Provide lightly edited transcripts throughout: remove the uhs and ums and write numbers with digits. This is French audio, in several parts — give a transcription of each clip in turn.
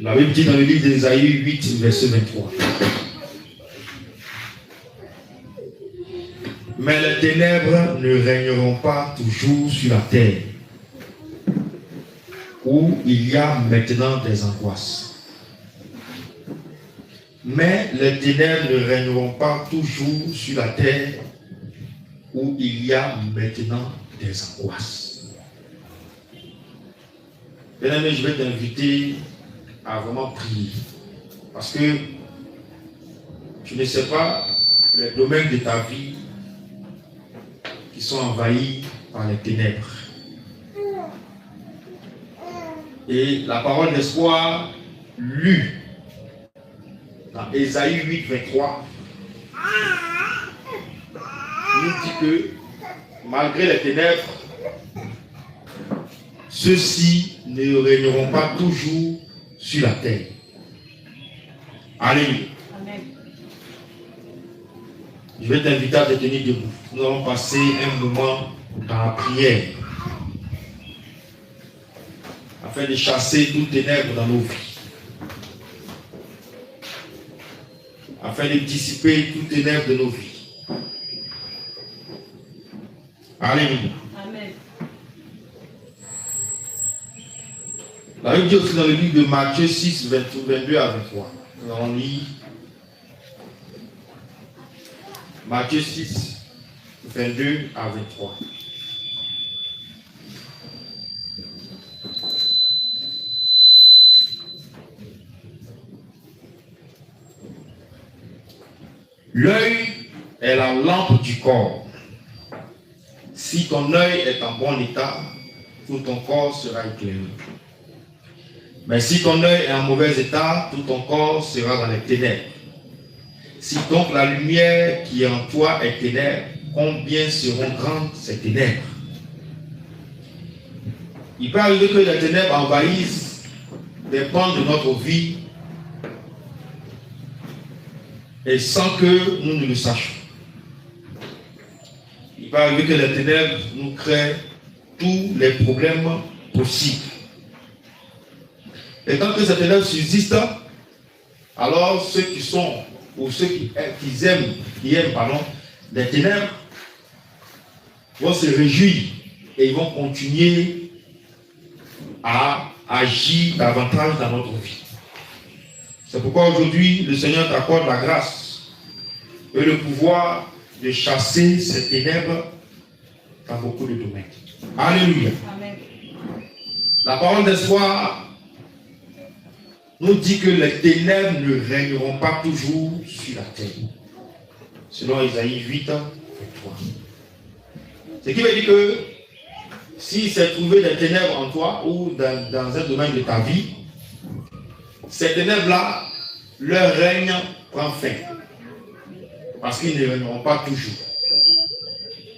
La Bible dit dans le livre d'Ésaïe 8, verset 23. Mais les ténèbres ne régneront pas toujours sur la terre, où il y a maintenant des angoisses. Mais les ténèbres ne régneront pas toujours sur la terre, où il y a maintenant des angoisses. Bien-aimé, je vais t'inviter à vraiment prier. Parce que tu ne sais pas les domaines de ta vie qui sont envahis par les ténèbres. Et la parole d'espoir lue dans Ésaïe 8, 23 nous dit que malgré les ténèbres, ceux-ci ne régneront pas toujours sur la terre. Alléluia. Amen. Je vais t'inviter à te tenir debout. Nous allons passer un moment dans la prière afin de chasser toutes ténèbres dans nos vies, afin de dissiper toutes ténèbres de nos vies. Alléluia. Amen. La Bible dit aussi dans le livre de Matthieu 6, 22 à 23. Nous allons lire Matthieu 6, 22 à 23. L'œil est la lampe du corps. Si ton œil est en bon état, tout ton corps sera éclairé. Mais si ton œil est en mauvais état, tout ton corps sera dans les ténèbres. Si donc la lumière qui est en toi est ténèbres, combien seront grandes ces ténèbres? Il peut arriver que les ténèbres envahissent des pans de notre vie et sans que nous ne le sachions. Il peut arriver que les ténèbres nous créent tous les problèmes possibles. Et quand ces ténèbres subsistent, alors ceux qui sont, ou ceux qui aiment les ténèbres, vont se réjouir et ils vont continuer à agir davantage dans notre vie. C'est pourquoi aujourd'hui, le Seigneur t'accorde la grâce et le pouvoir de chasser ces ténèbres dans beaucoup de domaines. Alléluia. Amen. La parole d'espoir nous dit que les ténèbres ne régneront pas toujours sur la terre. Selon Ésaïe 8, 23. Ce qui veut dire que si s'est trouvé des ténèbres en toi ou dans un domaine de ta vie, ces ténèbres-là, leur règne prend fin. Parce qu'ils ne régneront pas toujours.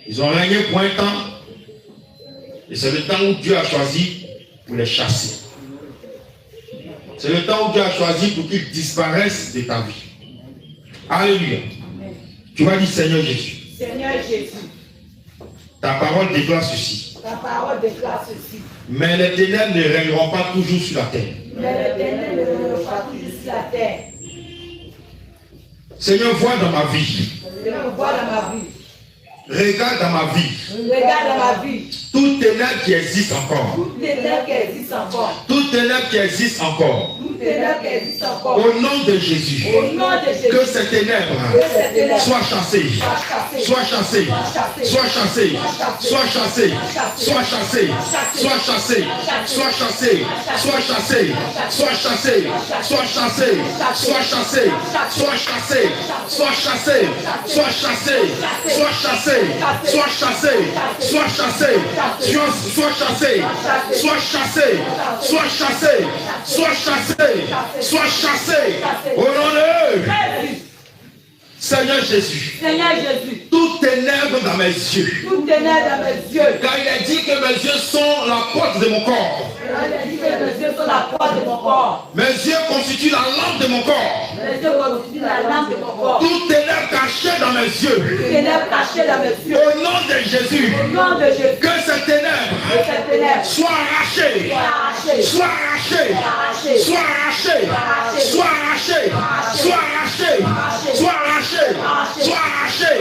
Ils ont régné pour un temps. Et c'est le temps où Dieu a choisi pour les chasser. C'est le temps où Dieu a choisi pour qu'ils disparaissent de ta vie. Alléluia. Tu vas dire Seigneur Jésus. Seigneur Jésus. Ta parole déclare ceci. Ta parole déclare ceci. Mais les ténèbres ne régneront pas toujours sur la terre. Mais les ténèbres ne régneront pas toujours sur la terre. Seigneur, vois dans ma vie. Seigneur, vois dans ma vie. Regarde dans ma vie. Regarde dans ma vie. Toutes ténèbres qui existent encore. Toutes ténèbres qui existent encore. Toutes ténèbres qui existent encore. Toutes ténèbres qui existent encore. Au nom de Jésus. Au nom de Jésus. Que ces ténèbres soient chassées. Soient chassées. Soient chassées. Soient chassées. Soient chassées. Soient chassées. Soient chassées. Soient chassées. Soient chassées. Soient chassées. Soient chassées. Soient chassées. Soient chassées. Soient chassées. Soient chassées. Soient chassées. Soient chassées. Soient chassés, soient chassés, soient chassés, soient chassés, soient chassés, au nom de Seigneur Jésus. Seigneur Jésus. Toutes ténèbres dans mes yeux. Toutes ténèbres dans mes yeux. Car il a dit que mes yeux sont la porte de mon corps. Il a dit que mes yeux sont la porte de mon corps. Mes yeux constituent la lampe de mon corps. Mes yeux constituent la lampe de mon corps. Toutes ténèbres cachées dans mes yeux. Toutes ténèbres cachées dans mes yeux. Au nom de Jésus. Au nom de Jésus. Que ces ténèbres soient arrachées. Soient arrachées. Soient Sois arraché. Sois arraché. Sois arraché. Sois arraché. Sois arraché.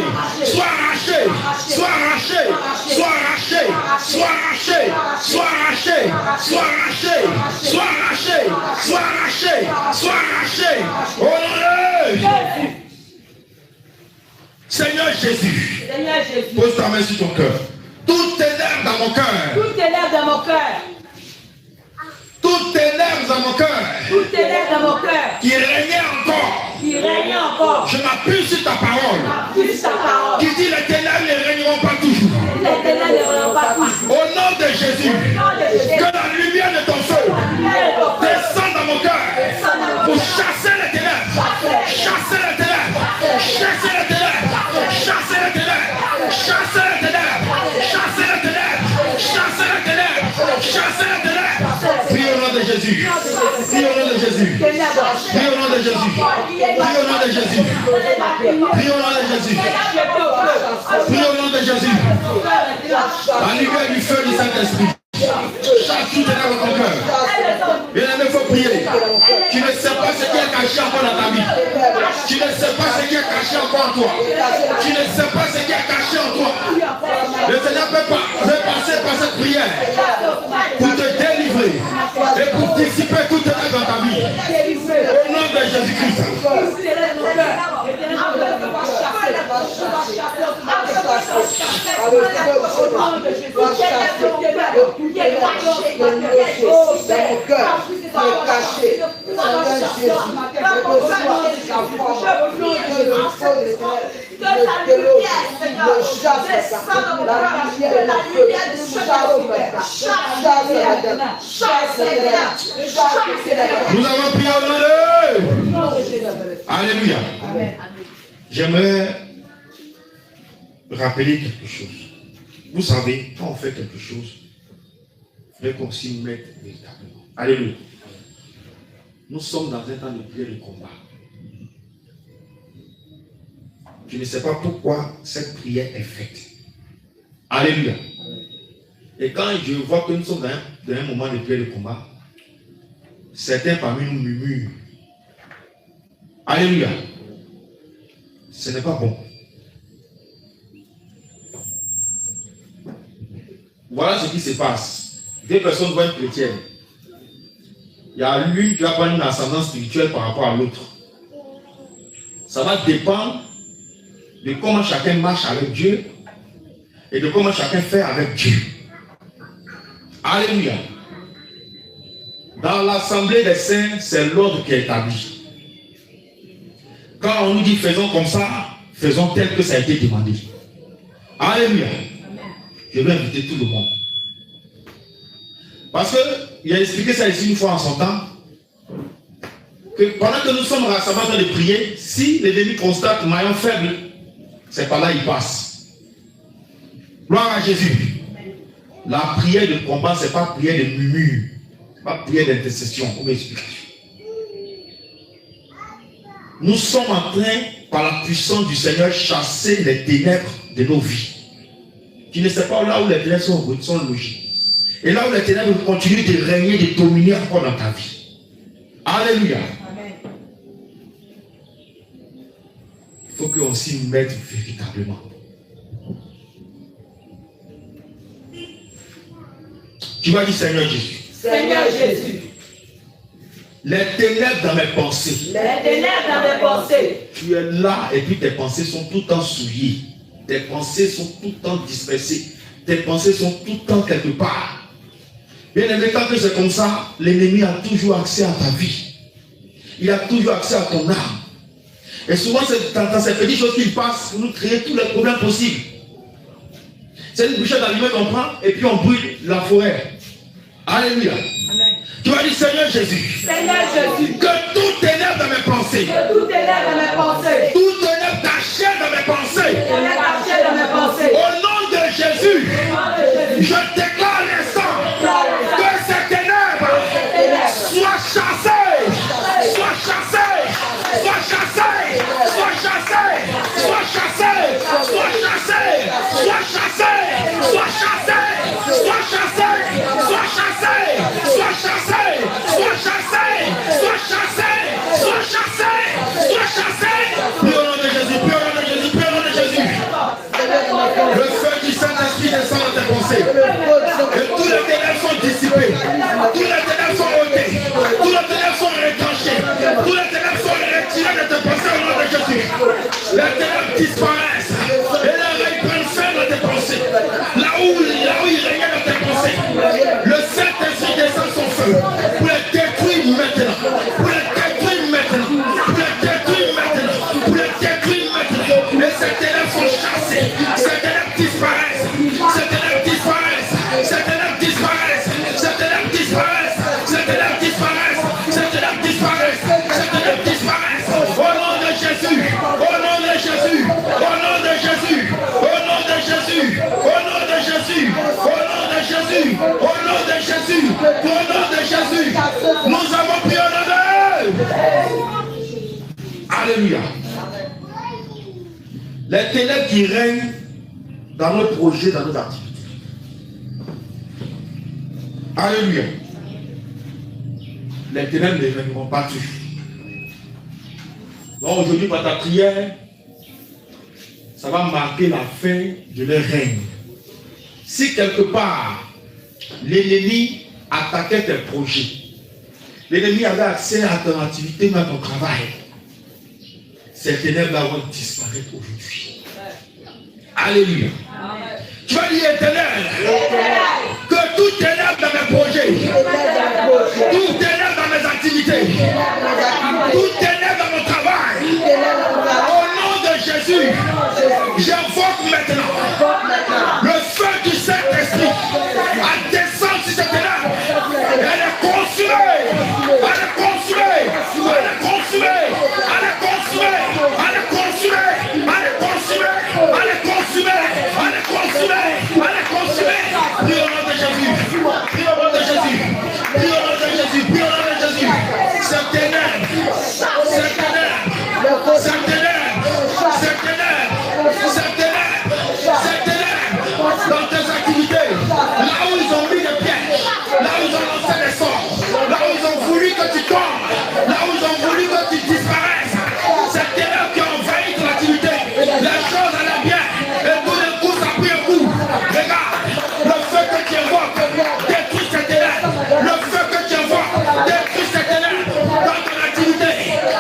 Sois arraché. Sois arraché. Sois arraché. Sois arraché. Sois arraché. Sois arraché. Sois arraché. Sois arraché. Sois arraché. Oh non. Seigneur Jésus. Seigneur Jésus. Pose ta main sur ton cœur. Toutes tes lèvres dans mon cœur. Toutes tes lèvres dans mon cœur. Toutes tes lèvres dans mon cœur. Toutes tes lèvres dans mon cœur. Qui régnait encore. Qui règne encore. Je m'appuie sur ta parole. Plus ta parole. Qui dit les ténèbres ne régneront pas toujours. Les ténèbres ne règneront pas toujours. Au nom de Jésus. Que la lumière de ton feu descende dans mon cœur. Pour chasser les ténèbres. Chasser les ténèbres. Chasser les ténèbres. Chasser les ténèbres. Chasser les ténèbres. Chasser les ténèbres. Chasser les ténèbres. Chasser les ténèbres. Prie au nom de Jésus. Prie au nom de Jésus. Prie au nom de Jésus. Prie au nom de Jésus. Prie au nom de Jésus. Prie au nom de Jésus. La lumière du feu du Saint-Esprit. Chaque tout est dans ton cœur. Bien aimé, il faut prier. Tu ne sais pas ce qui est caché encore dans ta vie. Tu ne sais pas ce qui est caché encore en toi. Tu ne sais pas ce qui est caché en toi. Le Seigneur peut passer par cette prière pour te délivrer et pour dissiper toute la dans ta vie. Au nom de Jésus-Christ. Nous avons prié au nom de... Alléluia. J'aimerais rappeler quelque chose. Vous savez, quand on fait quelque chose, il faut qu'on s'y mette véritablement. Alléluia. Nous sommes dans un temps de prière et de combat. Je ne sais pas pourquoi cette prière est faite. Alléluia. Et quand je vois que nous sommes dans un moment de prière et de combat, certains parmi nous murmurent. Alléluia. Ce n'est pas bon. Voilà ce qui se passe. Deux personnes voient une chrétienne. Il y a l'une qui va prendre une ascendance spirituelle par rapport à l'autre. Ça va dépendre de comment chacun marche avec Dieu et de comment chacun fait avec Dieu. Alléluia. Dans l'assemblée des saints, c'est l'ordre qui est établi. Quand on nous dit faisons comme ça, faisons tel que ça a été demandé. Alléluia. Je vais inviter tout le monde. Parce qu'il a expliqué ça ici une fois en son temps. Que pendant que nous sommes rassemblés en train de prier, si l'ennemi constate maillon faible, c'est par là il passe. Gloire à Jésus. La prière de combat, ce n'est pas prière de murmure. Ce n'est pas prière d'intercession. Comme explication. Nous sommes en train, par la puissance du Seigneur, chasser les ténèbres de nos vies. Tu ne sais pas là où les ténèbres sont logés. Et là où les ténèbres continuent de régner, de dominer encore dans ta vie. Alléluia. Amen. Il faut qu'on s'y mette véritablement. Tu vas dire Seigneur Jésus. Seigneur Jésus. Les ténèbres dans mes pensées. Les ténèbres dans mes pensées. Tu es là et puis tes pensées sont tout le temps souillées. Tes pensées sont tout le temps dispersées. Tes pensées sont tout le temps quelque part. Bien aimé, quand c'est comme ça, l'ennemi a toujours accès à ta vie. Il a toujours accès à ton âme. Et souvent, c'est dans ces petites choses qu'il passe pour nous créer tous les problèmes possibles. C'est une bouchette d'allumette qu'on prend et puis on brûle la forêt. Alléluia. Amen. Tu vas dire Seigneur Jésus. Seigneur Jésus. Que tout ténèbre dans mes pensées. Que tout ténèbre dans mes pensées. Tout ténèbre caché dans mes pensées. Ténèbre caché dans mes pensées. Au nom de Jésus. Je déclare l'instant que ces ténèbres soient chassées. Soient chassées. Soient chassées. Soient chassées. Soient chassées. Soient chassées. Soient chassées. Soient chassées. Soient chassées. Soient chassées. Soient chassées. Soient chassées. Prie au nom de... Alléluia. Les ténèbres qui règnent dans nos projets, dans nos activités. Alléluia. Les ténèbres ne règneront pas dessus. Donc aujourd'hui, par ta prière, ça va marquer la fin de leur règne. Si quelque part, l'ennemi attaquait tes projets, l'ennemi avait accès à ton activité, à ton travail, ces ténèbres vont disparaître aujourd'hui. Alléluia. Tu vas dire éternel, que tout ténèbre dans mes projets, tout ténèbre dans mes activités, tout ténèbre dans mon travail, au nom de Jésus, j'invoque maintenant le feu du Saint-Esprit à descendre sur ces ténèbres. Elle est consumée, elle est consumée, elle est consumée, elle est consumée, elle est consumée, elle est consumée, elle est consumée, elle est consumée, elle est consumée. Prie au nom de Jésus, prie au nom de Jésus, prie au nom de Jésus, prie au nom de Jésus. Cette ténèbre, cette ténèbre, cette ténèbre, cette ténèbre, cette ténèbre, cette ténèbre, dans tes activités, là où ils ont mis des pièges, là où ils ont lancé des sorts, là où ils ont voulu que tu tombes, là où ils ont voulu que tu disparaisses, cette ténèbre qui a envahi ton activité, les choses allaient bien, et tout d'un coup ça a pris un coup. Regarde, le feu que tu invoques, détruit cette ténèbre, le feu que tu invoques, détruit cette ténèbre, dans ton activité,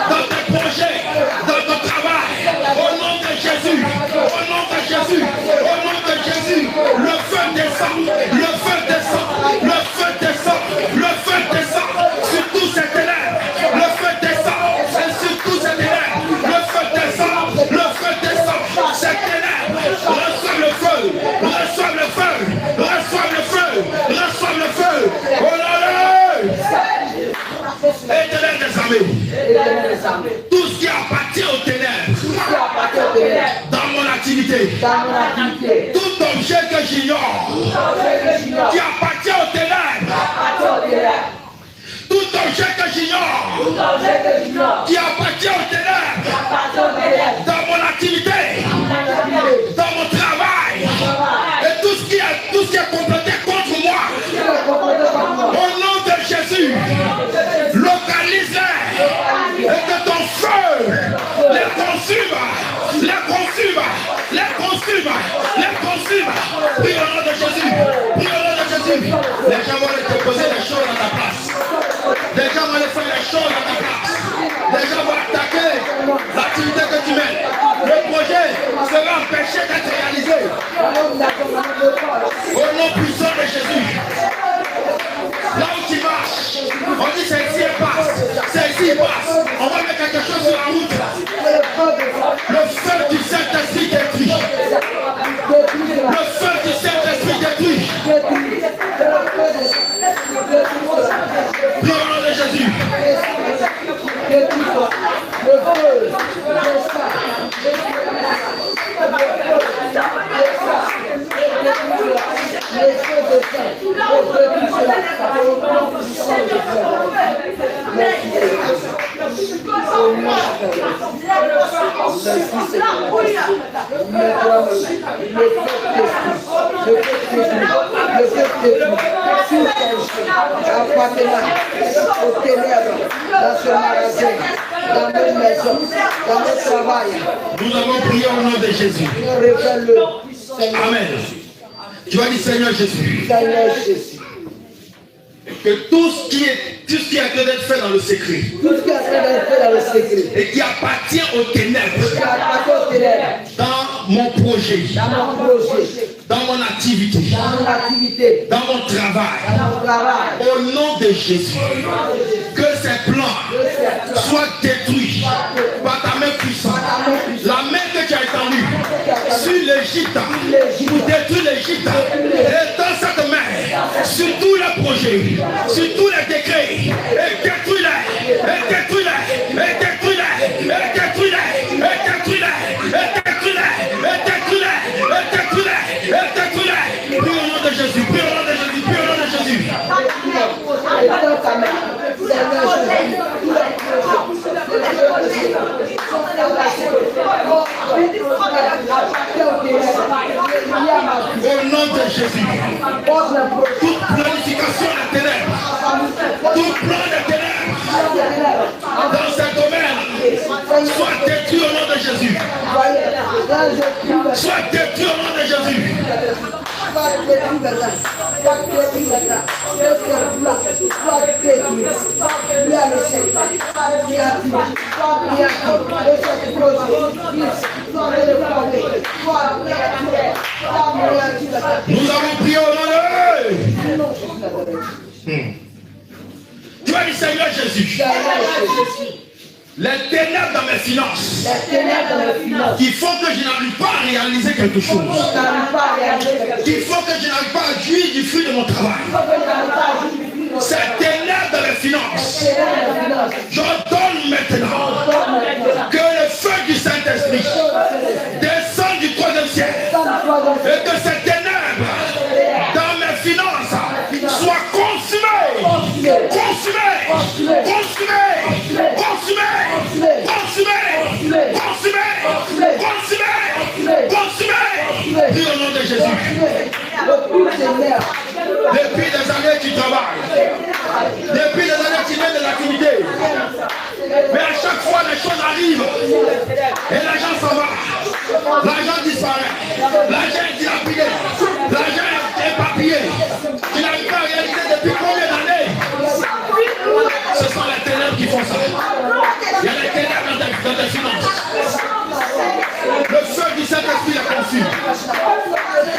dans tes projets, dans ton travail, au nom de Jésus, au nom de Jésus, au nom de Jésus, le feu descend, le feu descend, le feu descend, le feu descend sur tous ces ténèbres, le feu descend, et sur tous ces ténèbres, le feu descend, le feu descend, ces ténèbres, reçoivent le feu, reçoivent le feu, reçoivent le feu, reçoivent le feu, oh là là, Éternel des armées, tout ce qui appartient aux ténèbres, dans mon activité, tout objet que j'ignore, qui appartient aux ténèbres, tout objet que j'ignore, qui appartient aux ténèbres, dans mon activité, dans mon travail, et tout ce qui est complété contre moi, au nom de Jésus, localise-les et que ton feu les consume, les consume, les consume, les consume. Prie au nom de Jésus, prie au nom de Jésus. Les gens vont te poser des choses à ta place. Les gens vont faire les choses à ta place. Les gens vont attaquer l'activité que tu mènes. Le projet sera empêché d'être réalisé. Au nom puissant de Jésus. Là où tu marches, on dit celle-ci passe, celle-ci passe. On va mettre quelque chose sur la route. Le feu du Saint-Esprit détruit. Le feu du Saint-Esprit détruit. Prie au nom de Jésus. Nous avons prié au nom de Jésus. Amen. Tu vas dire Seigneur Jésus. Que tout ce qui est en train d'être fait dans le secret, et qui appartient aux ténèbres, dans mon projet, dans mon activité, dans mon travail, au nom de Jésus, que ces plans soient détruits par ta main puissante, la main que tu as étendue sur l'Égypte pour détruire l'Égypte, et dans cette main sur tous les projets, sur tous les décrets, et détruis-les, et détruis-les, et détruis-les, et détruis-les, et détruis-les, et détruis-les, et détruis-les, et détruis-les, et détruis-les. Prie au nom de Jésus, prie au nom de Jésus, prie au nom de Jésus. Sois détruit au nom de Jésus. Sois détruit au nom de Jésus. Nous avons prié au nom de Tu vas dire Seigneur Jésus. Les ténèbres dans mes finances qui font que je n'arrive pas à réaliser quelque chose, qui font que je n'arrive pas à jouir du fruit de mon travail. Ces ténèbres dans mes finances, j'ordonne maintenant que le feu du Saint-Esprit descende du 3e ciel et que ces ténèbres dans mes finances soient consumées, consumées, consumées, consumées, consumées, consumées, consumées. Dis au nom de Jésus. Depuis des années tu travailles. Depuis des années tu mets de l'activité. Mais à chaque fois les choses arrivent. Et l'argent s'en va. L'argent disparaît. L'argent est dilapidé. L'argent est éparpillé. Tu n'arrives pas à réaliser depuis combien d'années? Ce sont les ténèbres qui font ça. Il y a les ténèbres dans tes finances. Le feu du Saint-Esprit l'a consume.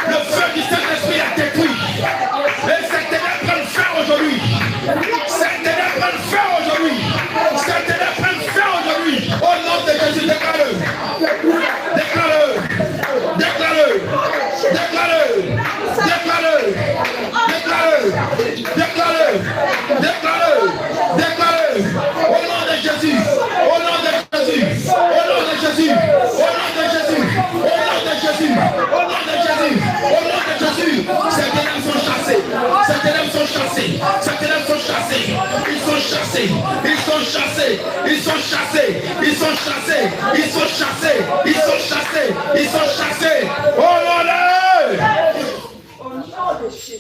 Le feu du Saint-Esprit l'a détruit. Et ces ténèbres prennent feu aujourd'hui. Ces ténèbres prennent feu aujourd'hui. Ces ténèbres prennent feu aujourd'hui. Au nom de Jésus, déclare-le. Déclare-le. Déclare-le. Déclare-le. Déclare-le. Déclare-le. Déclare-le. Déclare-le. Déclare-le. Au nom de Jésus. Au nom de Jésus. Au nom de Jésus. Au nom de Jésus. Au nom de Jésus. Au nom de Jésus. Au nom de Jésus. Ces ténèbres sont chassés. Ces ténèbres sont chassés. Ces ténèbres sont chassés. Ils sont chassés. Ils sont chassés. Ils sont chassés. Ils sont chassés. Ils sont chassés. Ils sont chassés. Ils sont chassés. Oh mon Dieu.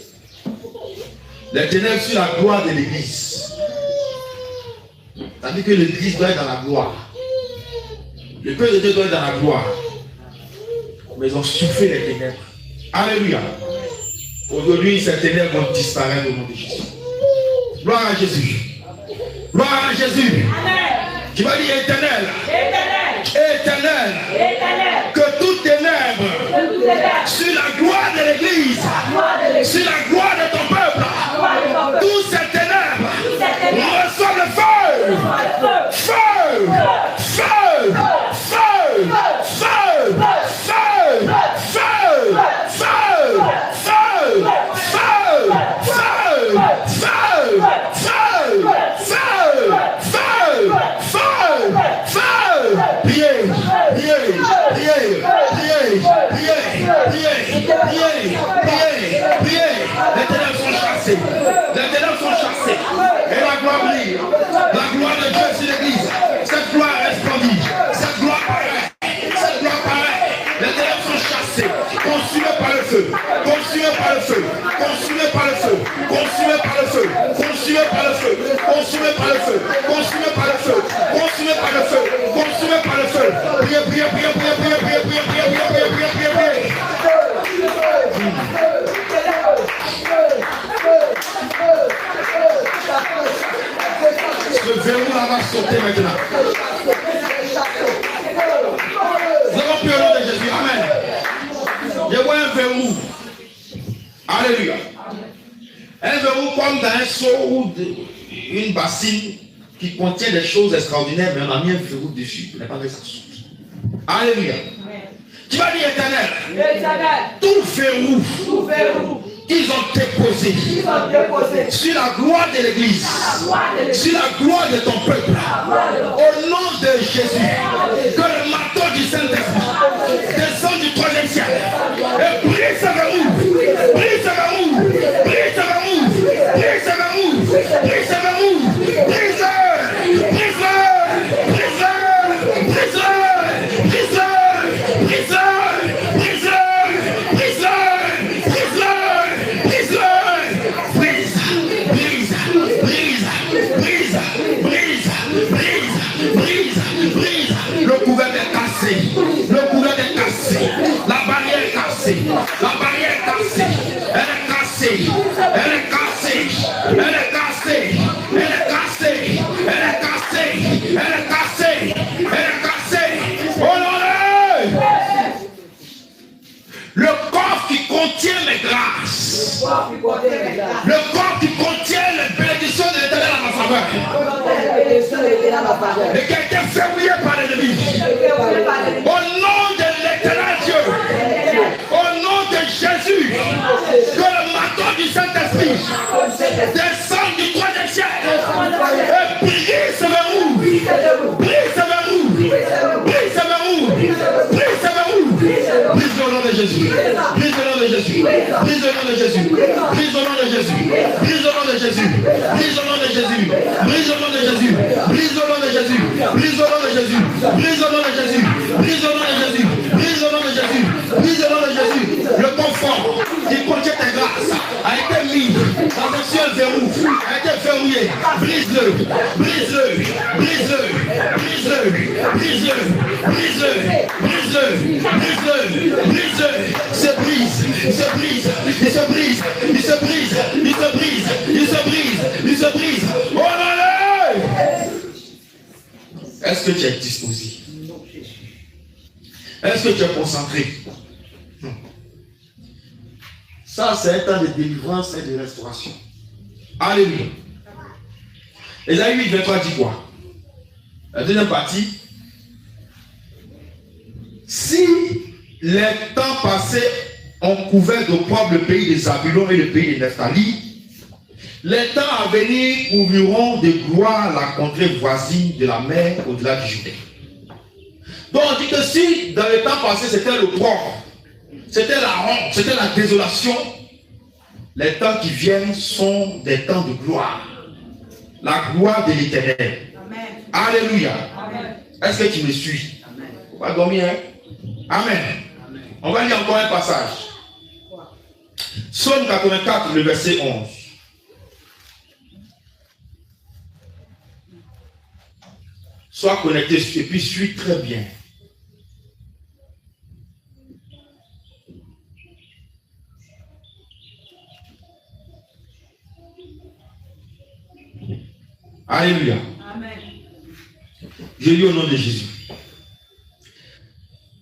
Les ténèbres sur la gloire de l'église. C'est-à-dire que l'église doit être dans la gloire. Le peuple de Dieu doit être dans la gloire. Mais ils ont soufflé les ténèbres. Alléluia. Aujourd'hui, ces ténèbres vont disparaître au nom de Jésus. Gloire à Jésus. Gloire à Jésus. Tu vas dire éternel. Éternel. Que toute ténèbre sur la gloire de l'église, sur la gloire de ton peuple, tous ces ténèbres reçoivent le feu. Feu. Feu. Feu. Feu. Feu. Feu. Feu. Feu. Feu. Feu. Feu. Feu. Feu. Feu. Feu. Feu. Priez. Priez. Priez. Priez. Priez. Priez. Priez. Priez. Les ténèbres sont chassées. Les ténèbres sont chassées. Et la gloire brille. La gloire de Dieu sur l'église. Cette gloire resplendit. Cette gloire paraît. Cette gloire paraît. Les ténèbres sont chassées. Consumées par le feu. Consumées par le feu. Consumées par le feu. Consumées par le feu. Consumées par le feu. Consumées par le feu. Consumées par le feu. Consumées par le feu. Consumées par le feu. Priez, priez, priez, priez, priez, priez, priez, priez, priez, priez, priez, priez. Ce verrou là va sauter maintenant. Nous avons pris au nom de Jésus. Amen. Je vois un verrou. Alléluia. Un verrou comme dans un seau ou une bassine qui contient des choses extraordinaires, mais on a mis un verrou dessus. Vous n'avez pas vu ça. Alléluia. Tu vas dire éternel. Tout verrou qu'ils ont déposé sur la gloire de l'église, sur la gloire de ton peuple, au nom de Jésus, que le marteau du Saint-Esprit descende du 3e ciel et brise ce verrou, brise ce verrou, brise ce verrou, brise ce verrou, brise ce verrou, brise-le, brise-le, brise-le, brise-le, brise-le, brise-le. Brise, dans ma faveur. et qui a été verrouillé par l'ennemi. Au nom de l'éternel Dieu, au nom de Jésus, que le marteau du Saint-Esprit descende du troisième ciel et brise ce verrou. Brise ce verrou. Brise ce verrou. Brise ce verrou. Brise au nom de Jésus. Brise au nom de Jésus. Brise au nom de Jésus. Brise au nom de Jésus. Brise au nom de Jésus. Brise au nom de Jésus. Brise au nom de Jésus. Brise au nom de Jésus. Brise au nom de Jésus. Brise au nom de Jésus. Brise au nom de Jésus. Brise au nom de Jésus. Brise au nom de Jésus. Le confort qui contient tes grâces a été mis dans un seul verrou, a été verrouillé. Brise-le. Brise-le. Brise-le. Brise-le. Brise-le. Brise-le. Brise-le. Brise-le. Brise-le. Il se brise. Il se brise. Il se brise. Il se brise. Il se brise. Il se brise. Il se brise. Oh là là! Est-ce que tu es disposé? Est-ce que tu es concentré? Ça, c'est un temps de délivrance et de restauration. Alléluia. Ésaïe 8, 23 dit quoi? La deuxième partie. Si les temps passés ont couvert d'opprobre le pays des Zabulon et le pays des Nephtali, les temps à venir couvriront de gloire la contrée voisine de la mer au-delà du Jourdain. Donc on dit que si dans les temps passés c'était l'opprobre, c'était la honte, c'était la désolation, les temps qui viennent sont des temps de gloire. La gloire de l'Éternel. Alléluia. Est-ce que tu me suis? On va dormir, hein? Amen. On va lire encore un passage. Psaume 84, le verset 11. Sois connecté et puis suis très bien. Alléluia. Amen. Je lis au nom de Jésus.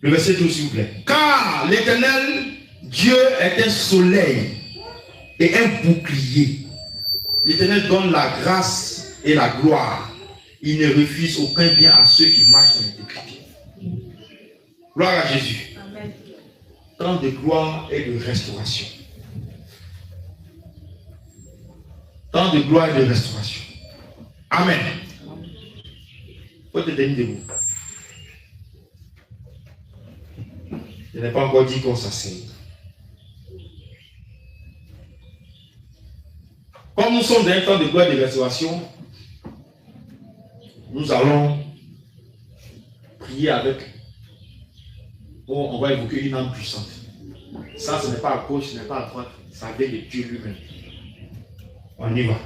Le verset 12, s'il vous plaît. Car l'Éternel Dieu est un soleil et un bouclier. L'Éternel donne la grâce et la gloire. Il ne refuse aucun bien à ceux qui marchent dans l'intégrité. Gloire à Jésus. Amen. Temps de gloire et de restauration. Temps de gloire et de restauration. Amen. Faut te tenir debout. Je n'ai pas encore dit qu'on s'asseye. Comme nous sommes dans un temps de gloire et de restauration, nous allons prier avec. Oh, on va évoquer une âme puissante. Ça, ce n'est pas à gauche, ce n'est pas à droite. Ça vient de Dieu lui-même. On y va.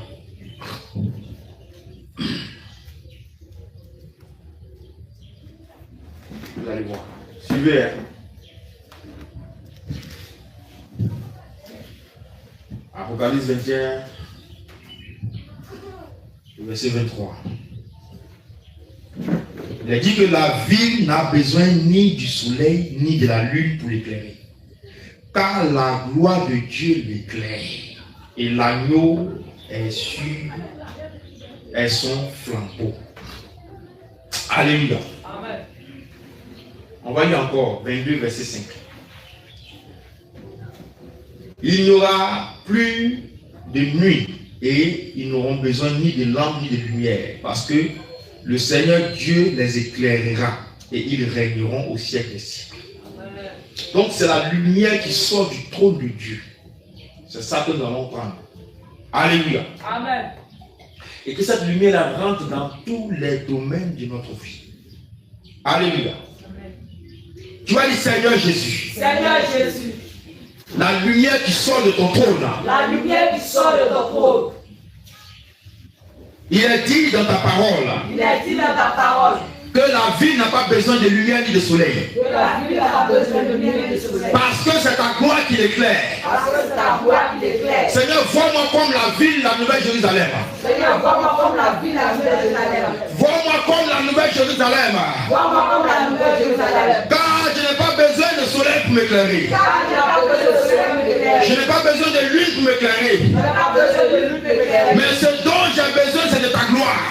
Vous allez voir. Suivez. Hein. Apocalypse 21, verset 23. Il a dit que la ville n'a besoin ni du soleil ni de la lune pour l'éclairer. Car la gloire de Dieu l'éclaire et l'agneau est sur son flambeau. Alléluia. Amen. On va lire encore 22, verset 5. Il n'y aura plus de nuit et ils n'auront besoin ni de lampe ni de lumière parce que le Seigneur Dieu les éclairera et ils régneront au siècle des siècles. Amen. Donc c'est la lumière qui sort du trône de Dieu. C'est ça que nous allons prendre. Alléluia. Amen. Et que cette lumière rentre dans tous les domaines de notre vie. Alléluia. Amen. Tu vas dire Seigneur Jésus. Seigneur Jésus. La lumière qui sort de ton trône. La lumière qui sort de ton trône. Il est dit dans ta parole. Il est dit dans ta parole. Que la vie n'a pas besoin de lumière ni de soleil. Que la vie n'a pas besoin de lumière ni de soleil. Parce que c'est ta gloire qui l'éclaire. Parce que c'est ta gloire qui l'éclaire. Seigneur, vois-moi comme la ville, la nouvelle Jérusalem. Seigneur, vois-moi comme la ville, la nouvelle Jérusalem. Vois-moi comme la nouvelle Jérusalem. Vois-moi comme la nouvelle Jérusalem. Car je n'ai pas besoin de soleil pour m'éclairer. Je n'ai pas besoin de l'huile pour m'éclairer. Mais ce dont j'ai besoin, c'est de ta gloire.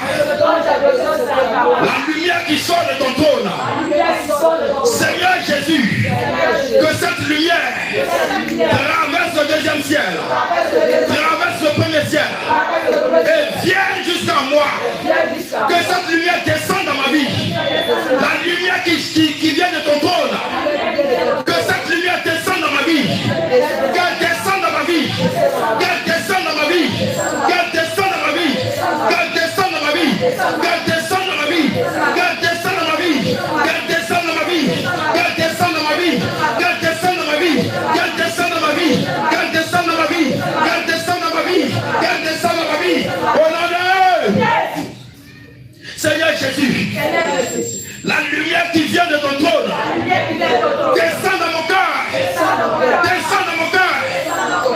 La lumière qui sort de ton trône. Seigneur Jésus, que cette lumière traverse le deuxième ciel, traverse le premier ciel et vienne jusqu'à moi. Que cette lumière descende dans ma vie. La lumière qui vient de ton trône. Que cette lumière descende dans ma vie. Qu'elle descende dans ma vie. Qu'elle descende dans ma vie. Qu'elle descende dans ma vie. Qu'elle descende dans ma vie. Qu'elle descende dans ma vie. Qu'elle descende dans ma vie. Qu'elle descende dans ma vie. Qu'elle descende dans ma vie. Qu'elle descende dans ma vie. Qu'elle descende dans ma vie. Qu'elle descende dans ma vie. Qu'elle descende dans ma vie. Qu'elle descende dans ma vie. Au nom de Seigneur Jésus, la lumière qui vient de ton trône, descend dans mon cœur, descend dans mon cœur,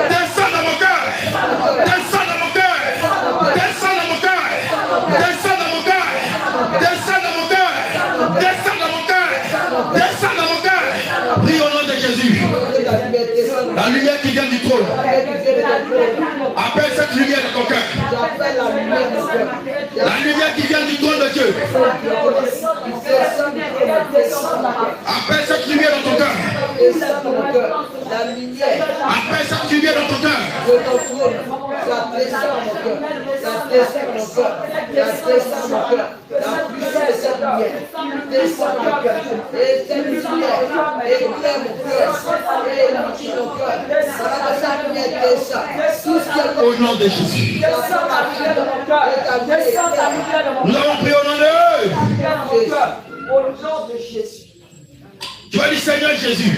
descend dans mon cœur, descend dans mon cœur, descend dans mon cœur, descend dans mon cœur, descend dans mon cœur, descend dans mon cœur, descend dans mon cœur. Prie au nom de Jésus. La lumière qui vient du trône, appelle cette lumière de ton cœur. La lumière qui vient du trône de Dieu. Appelle cette lumière dans ton cœur. Appelle cette lumière dans ton cœur. Au nom de Jésus. Nous avons prié au nom de eux. Au nom de Jésus. Tu vas dire Seigneur Jésus.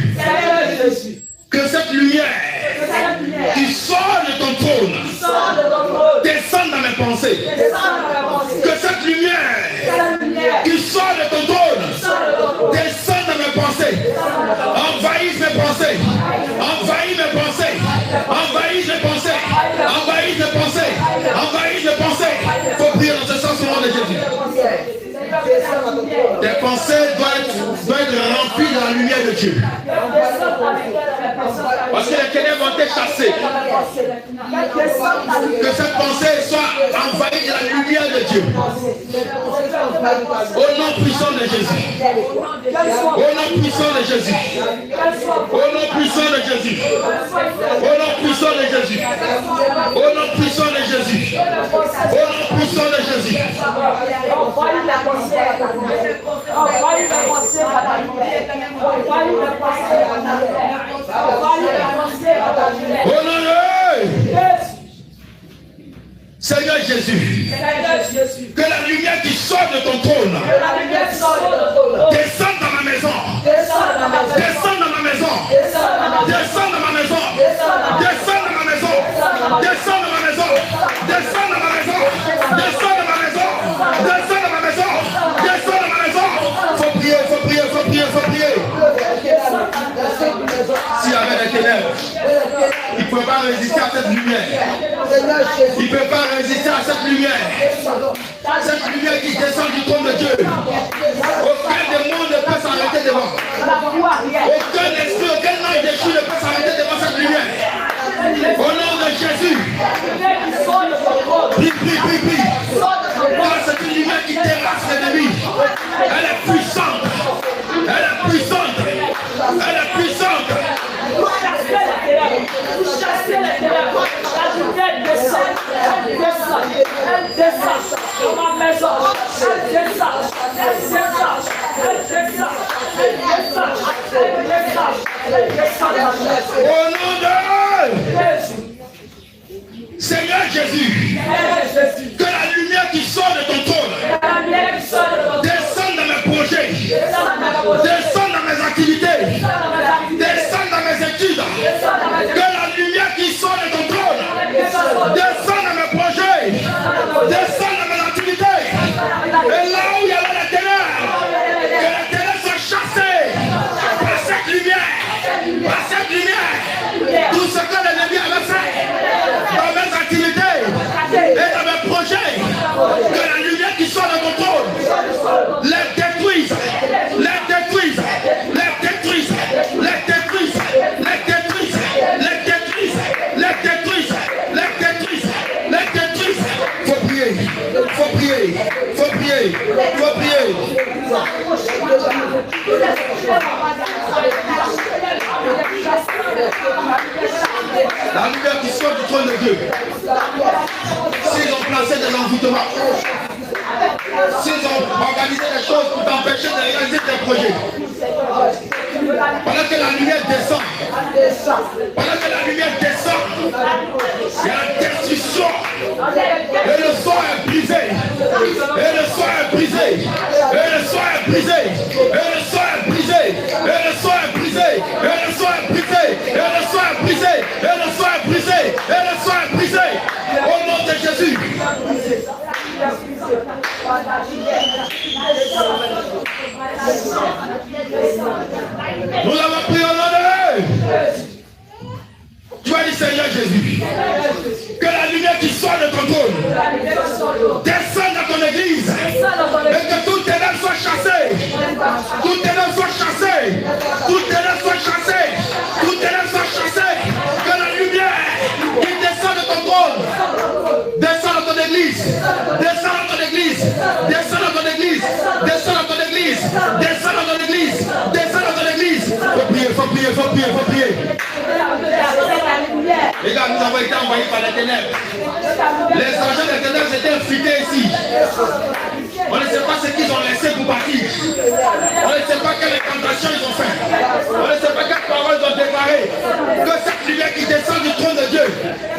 Que cette lumière qui sort de ton trône descende dans mes pensées. Que cette lumière qui sort de ton trône descende dans mes pensées. Envahisse mes pensées. Envahisse mes pensées. Envahisse mes pensées. Envahisse mes pensées. Envahisse mes pensées. Il faut prier dans ce sens au nom de Jésus. Tes pensées doivent être remplies de la lumière de Dieu. Parce que les ténèbres ont été chassées. Que cette pensée soit envahie de la lumière de Dieu. Au nom puissant de Jésus. Au nom puissant de Jésus. Au nom puissant de Jésus. Au nom puissant de Jésus. Au nom puissant de Jésus. Au nom puissant de Jésus. Au nom de Seigneur Jésus, que la lumière qui sort de ton trône descende dans ma maison, descende dans ma maison, descende dans ma maison, descende dans ma maison, descende dans ma maison, descende dans ma maison, descende dans ma maison, descende dans ma maison, descende dans ma maison. Faut prier, faut prier, faut prier, faut prier. S'il y avait des ténèbres, il ne peut pas résister à cette lumière. Il ne peut pas résister à cette lumière. Cette lumière qui descend du trône de Dieu. Aucun démon ne peut s'arrêter devant. Aucun esprit, aucun ange déchu ne peut s'arrêter devant cette lumière. Au nom de Jésus. Prie, prie, prie, prie. Car c'est une lumière qui terrasse l'ennemi. Elle est puissante. Elle est puissante. Elle est puissante. Au nom de Seigneur Jésus, que la lumière qui sort de ton trône descende dans mes projets, descende dans mes activités, descende dans mes études. Que la lumière qui sort de ton trône descende dans mes projets, descende dans mes activités. Et là où il y avait la ténèbres, que les ténèbres soient chassées par cette lumière, par cette lumière. Tout ce que l'ennemi avait fait dans mes activités et dans mes projets, que la lumière qui sort de ton trône les détruise, les détruise, Tu vas prier. La lumière qui sort du trône de Dieu. S'ils ont placé des envoûtements, s'ils ont organisé des choses pour t'empêcher de réaliser tes projets, pendant que la lumière descend, pendant que la lumière descend, il y a la destruction. Et le sang est brisé. Et le sang est brisé. Et le sang est brisé. Et le sang est brisé. Et le sang est brisé. Et le sang est brisé. Et le sang est brisé. Et le sang est brisé. Et le sang est brisé. Au nom de Jésus. Nous avons pris au nom de tu as dit Seigneur Jésus, que la lumière qui sort de ton trône descende dans ton église et que tout ténèbres soit chassé. Tout ténèbres soit chassé. Tout ténèbres soit chassé. Tout ténèbres soit chassé. Que la lumière qui descend de ton trône descend dans ton église. Descend dans ton église. Descend dans ton église. Descend dans ton église. Descend dans ton église. Descend dans ton église. Faut prier, faut prier, faut prier, faut prier. Les gars, nous avons été envoyés par les ténèbres. Les agents des ténèbres étaient infiltrés ici. On ne sait pas ce qu'ils ont laissé pour partir. On ne sait pas quelle incantation ils ont fait. On ne sait pas quelles paroles ils ont déclarées. Que cette lumière qui descend du trône de Dieu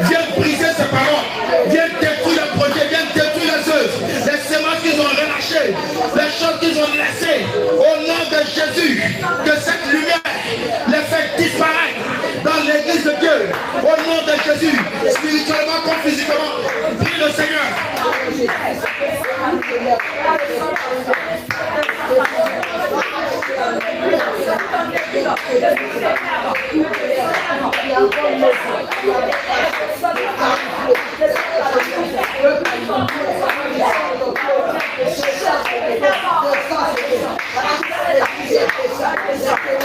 vienne briser ces paroles, vienne détruire les projets, vienne détruire les œuvres, les semences qu'ils ont relâchées, les choses qu'ils ont laissées. Au nom de Jésus, que cette lumière les fait disparaître dans l'église de Dieu. Au nom de Jésus, spirituellement comme physiquement, prie le Seigneur.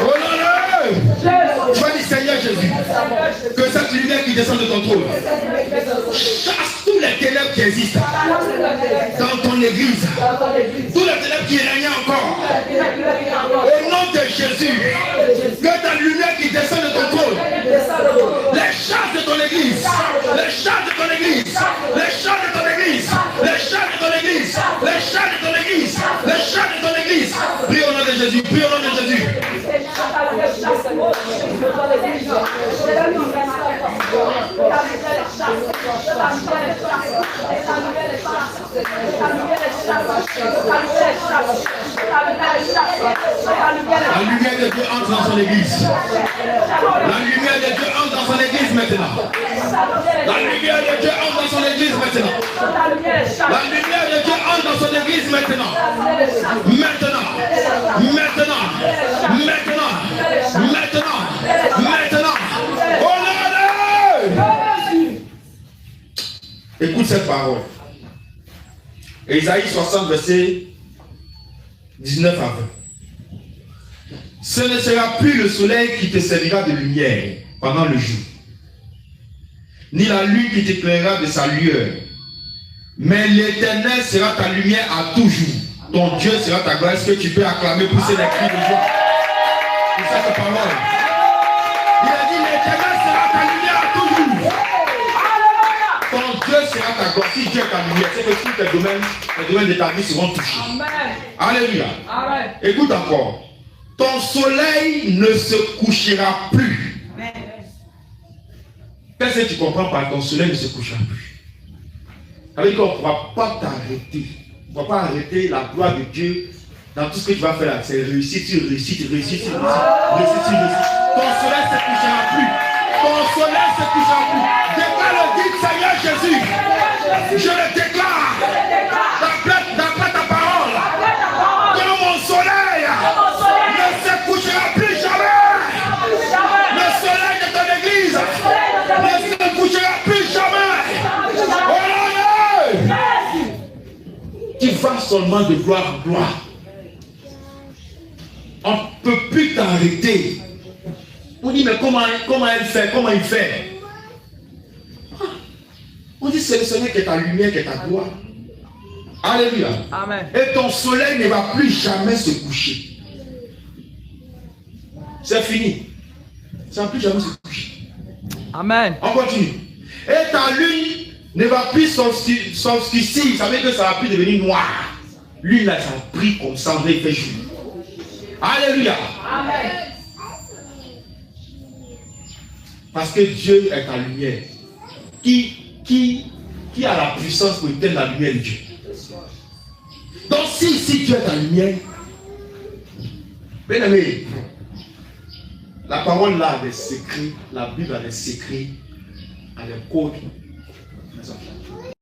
Oh non, non. Tu vas dire Seigneur Jésus, que cette lumière qui descend de ton trône chasse tous les ténèbres qui existent dans ton église, tous les ténèbres qui règnent encore. Au nom de Jésus, que ta lumière qui descend de ton trône les chasse de ton église, les chasse de ton église, les chasse de ton église, les chasse de ton église, les chasse de ton église, les chasse de ton église. Prie au nom de Jésus, prie au nom de Jésus. La lumière de Dieu entre dans son église. La lumière de Dieu entre dans son église maintenant. La lumière de Dieu entre dans son église maintenant. La lumière de Dieu entre dans son église maintenant. Maintenant. Maintenant. Maintenant. Maintenant. Maintenant. Oh non. Écoute cette parole. Ésaïe 60, verset 19 à 20. Ce ne sera plus le soleil qui te servira de lumière pendant le jour, ni la lune qui t'éclairera de sa lueur, mais l'Éternel sera ta lumière à toujours. Ton Dieu sera ta gloire. Est-ce que tu peux acclamer, pousser des cris de joie pour cette parole? Il a dit l'Éternel sera ta lumière à toujours. Ton Dieu sera ta gloire. Si Dieu est ta lumière, c'est que tous les domaines de ta vie seront touchés. Alléluia. Écoute encore. Ton soleil ne se couchera plus. Qu'est-ce que tu comprends par ton soleil ne se couchera plus? Ça veut dire qu'on ne pourra pas t'arrêter. On ne pourra pas arrêter la gloire de Dieu dans tout ce que tu vas faire là. C'est réussir, tu réussis, tu réussis, tu réussis. Ton soleil ne se couchera plus. Ton soleil ne se couchera plus. Déclare le dit Seigneur Jésus. Je le déclare. D'après ta parole. Que mon soleil ne se couchera plus jamais. Le soleil de ton église ne se couchera plus jamais. Tu vas seulement de gloire en gloire. On ne peut plus t'arrêter. On dit mais comment elle fait? Comment il fait? On dit c'est le Seigneur qui est ta lumière, qui est ta gloire. Alléluia. Amen. Et ton soleil ne va plus jamais se coucher. C'est fini. Ça ne va plus jamais se coucher. Amen. On continue. Et ta lune ne va plus s'obscurcir. Ça veut dire que ça ne va plus devenir noir. Lune là, ça a pris comme ça, on fait jour. Alléluia. Amen. Parce que Dieu est ta lumière. Qui a la puissance pour éteindre la lumière de Dieu? Donc si Dieu est ta lumière, bien aimé, la parole là a des secrets, la Bible a des secrets, a des codes